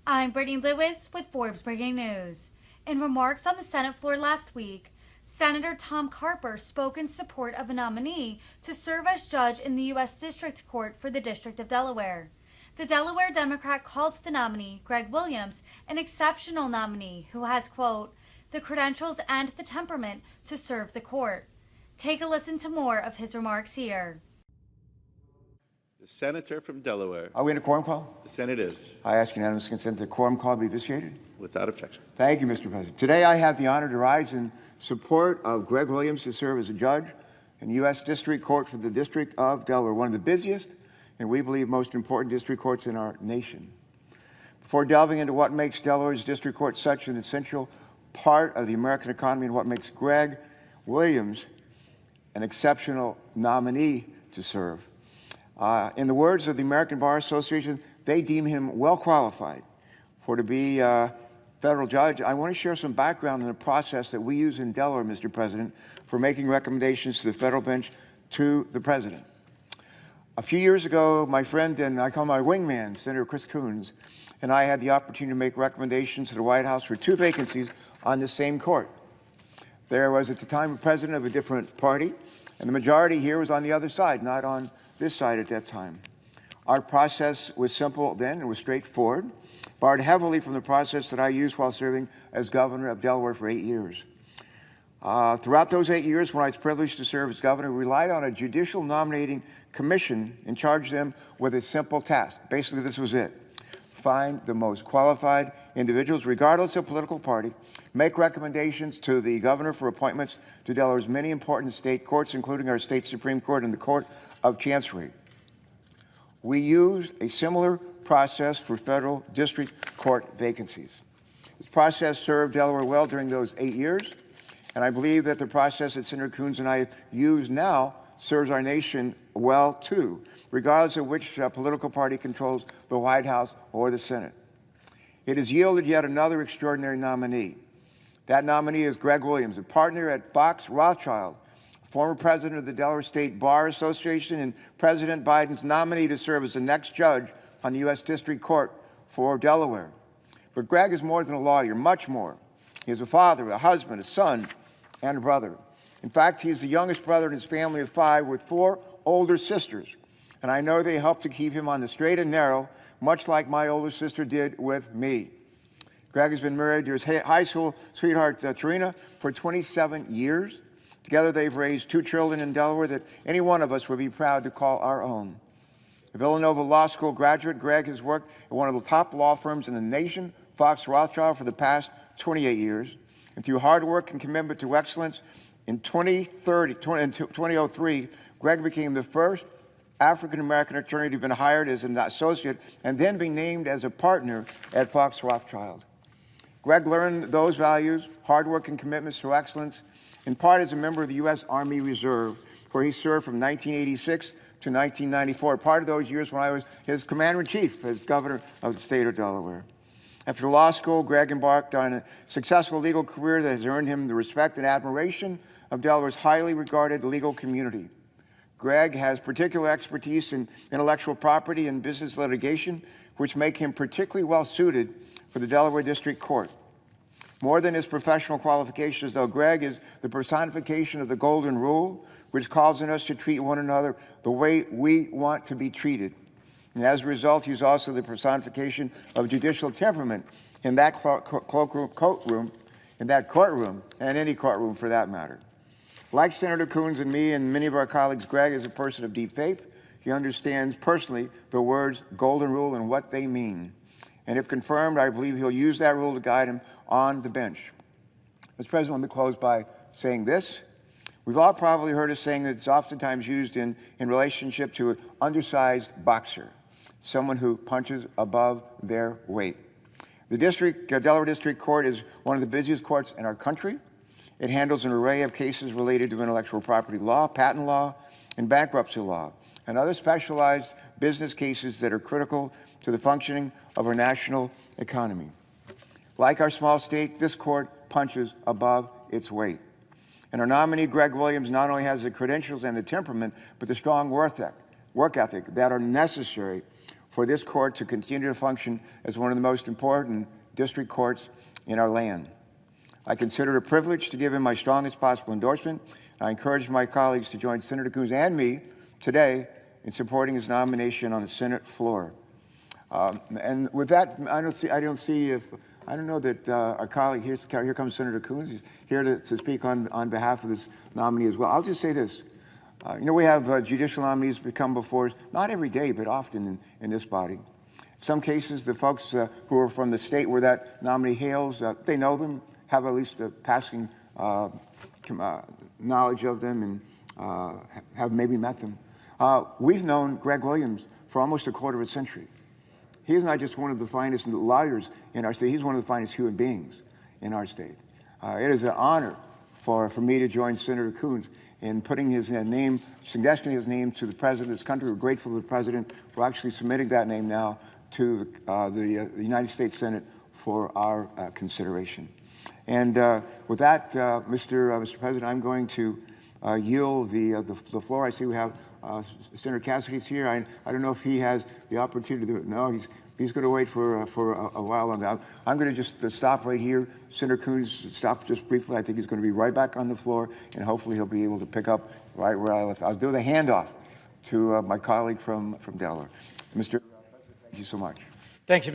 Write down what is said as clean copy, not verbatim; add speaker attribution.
Speaker 1: I'm Brittany Lewis with Forbes Breaking News. In remarks on the Senate floor last week, Senator Tom Carper spoke in support of a nominee to serve as judge in the U.S. District Court for the District of Delaware. The Delaware Democrat called the nominee, Greg Williams, an exceptional nominee who has, quote, the credentials and the temperament to serve the court. Take a listen to more of his remarks here.
Speaker 2: The senator from Delaware.
Speaker 3: Are we in a quorum call?
Speaker 2: The Senate is.
Speaker 3: I ask unanimous consent that the quorum call be vitiated.
Speaker 2: Without objection.
Speaker 3: Thank you, Mr. President. Today I have the honor to rise in support of Greg Williams to serve as a judge in the U.S. District Court for the District of Delaware, one of the busiest and we believe most important district courts in our nation. Before delving into what makes Delaware's district court such an essential part of the American economy and what makes Greg Williams an exceptional nominee to serve, in the words of the American Bar Association, they deem him well qualified to be a federal judge. I want to share some background on the process that we use in Delaware, Mr. President, for making recommendations to the federal bench to the president. A few years ago, my friend and I call my wingman, Senator Chris Coons, and I had the opportunity to make recommendations to the White House for 2 vacancies on the same court. There was at the time a president of a different party, and the majority here was on the other side, not on this side at that time. Our process was simple then and was straightforward, borrowed heavily from the process that I used while serving as governor of Delaware for 8 years. Throughout those 8 years, when I was privileged to serve as governor, we relied on a judicial nominating commission and charged them with a simple task. Basically, this was it. Find the most qualified individuals, regardless of political party, make recommendations to the governor for appointments to Delaware's many important state courts, including our state Supreme Court and the Court of Chancery. We used a similar process for federal district court vacancies. This process served Delaware well during those 8 years, and I believe that the process that Senator Coons and I use now serves our nation well, too, regardless of which political party controls the White House or the Senate. It has yielded yet another extraordinary nominee. That nominee is Greg Williams, a partner at Fox Rothschild, former president of the Delaware State Bar Association, and President Biden's nominee to serve as the next judge on the U.S. District Court for Delaware. But Greg is more than a lawyer, much more. He is a father, a husband, a son, and a brother. In fact, he is the youngest brother in his family of 5 with 4 older sisters. And I know they helped to keep him on the straight and narrow, much like my older sister did with me. Greg has been married to his high school sweetheart, Tarina, for 27 years. Together, they've raised 2 children in Delaware that any one of us would be proud to call our own. A Villanova Law School graduate, Greg has worked at one of the top law firms in the nation, Fox Rothschild, for the past 28 years. And through hard work and commitment to excellence, in 2003, Greg became the first African-American attorney to have been hired as an associate and then be named as a partner at Fox Rothschild. Greg learned those values, hard work and commitments to excellence, in part as a member of the U.S. Army Reserve, where he served from 1986 to 1994, part of those years when I was his commander-in-chief as governor of the state of Delaware. After law school, Greg embarked on a successful legal career that has earned him the respect and admiration of Delaware's highly regarded legal community. Greg has particular expertise in intellectual property and business litigation, which make him particularly well suited for the Delaware District Court. More than his professional qualifications, though, Greg is the personification of the Golden Rule, which calls on us to treat one another the way we want to be treated. And as a result, he's also the personification of judicial temperament in that courtroom, and any courtroom for that matter. Like Senator Coons and me and many of our colleagues, Greg is a person of deep faith. He understands personally the words Golden Rule and what they mean. And if confirmed, I believe he'll use that rule to guide him on the bench. Mr. President, let me close by saying this. We've all probably heard a saying that's oftentimes used in relationship to an undersized boxer, someone who punches above their weight. The Delaware District Court is one of the busiest courts in our country. It handles an array of cases related to intellectual property law, patent law, and bankruptcy law, and other specialized business cases that are critical to the functioning of our national economy. Like our small state, this court punches above its weight. And our nominee, Greg Williams, not only has the credentials and the temperament, but the strong work ethic that are necessary for this court to continue to function as one of the most important district courts in our land. I consider it a privilege to give him my strongest possible endorsement. I encourage my colleagues to join Senator Coons and me today in supporting his nomination on the Senate floor. And with that, I don't know that our colleague, here comes Senator Coons. He's here to speak on behalf of this nominee as well. I'll just say this. We have judicial nominees become before us, not every day, but often in this body. In some cases, the folks who are from the state where that nominee hails, they know them, have at least a passing knowledge of them, and have maybe met them. We've known Greg Williams for almost a quarter of a century. He is not just one of the finest lawyers in our state, he's one of the finest human beings in our state. It is an honor for me to join Senator Coons in putting his name, suggesting his name to the President of this country. We're grateful to the President for actually submitting that name now to the United States Senate for our consideration. And with that, Mr. President, I'm going to yield the floor. I see we have Senator Cassidy's here. I don't know if he has the opportunity to. No, he's going to wait for a while on that. I'm going to just stop right here. Senator Coons, stop just briefly. I think he's going to be right back on the floor, and hopefully he'll be able to pick up right where I left. I'll do the handoff to my colleague from Delaware. Mr. President, thank you so much.
Speaker 4: Thank you.